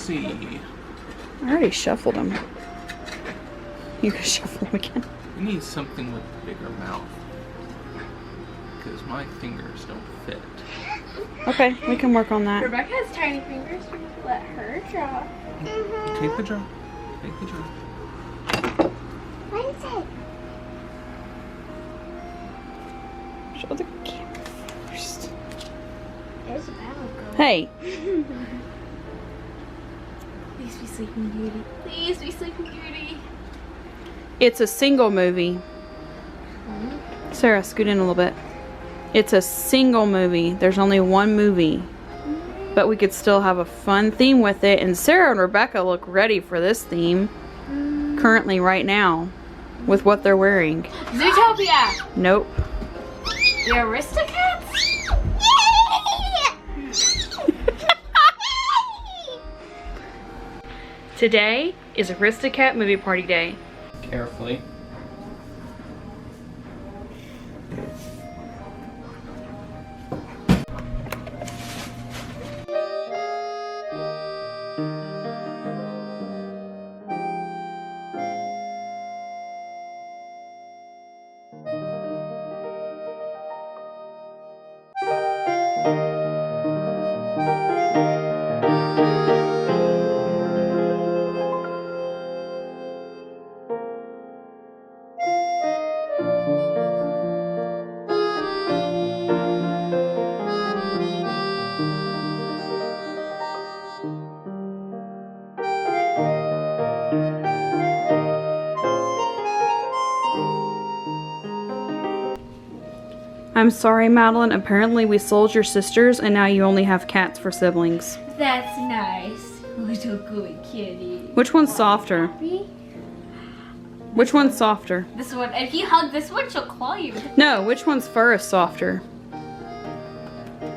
see. I already shuffled them. You can shuffle them again. We need something with a bigger mouth. Because my fingers don't fit. Okay, we can work on that. Rebecca has tiny fingers. We can let her draw. Take the draw. Take the draw. What is it? Show the camera first. There's a battle going. Hey! Please be Sleeping Beauty. Please be Sleeping Beauty. It's a single movie. Sarah, scoot in a little bit. It's a single movie. There's only one movie. But we could still have a fun theme with it. And Sarah and Rebecca look ready for this theme. Currently, right now. With what they're wearing. Zootopia! Nope. The Aristocats? Today is Aristocat movie party day. Carefully. I'm sorry, Madeline. Apparently we sold your sisters and now you only have cats for siblings. That's nice. Little good kitty. Which one's softer? Which one's softer? This one. If you hug this one, she'll claw you. No, which one's fur is softer?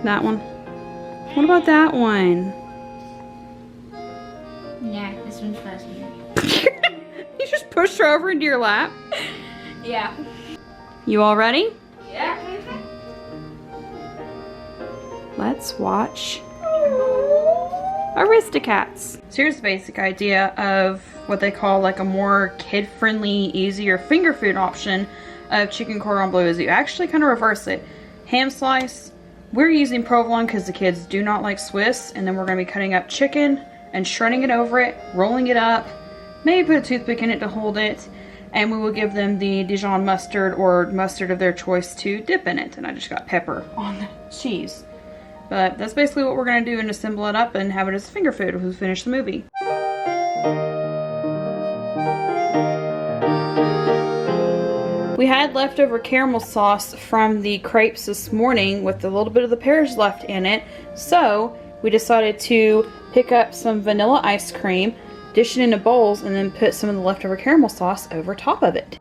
That one? What about that one? Nah, this one's fuzzier. You just pushed her over into your lap? Yeah. You all ready? Yeah. Let's watch Aristocats. So here's the basic idea of what they call like a more kid-friendly, easier finger food option of chicken cordon bleu is you actually kind of reverse it. Ham slice. We're using provolone because the kids do not like Swiss, and then we're going to be cutting up chicken and shredding it over it, rolling it up, maybe put a toothpick in it to hold it, and we will give them the Dijon mustard or mustard of their choice to dip in it. And I just got pepper on the cheese. But that's basically what we're going to do and assemble it up and have it as finger food when we finish the movie. We had leftover caramel sauce from the crepes this morning with a little bit of the pears left in it. So we decided to pick up some vanilla ice cream, dish it into bowls, and then put some of the leftover caramel sauce over top of it.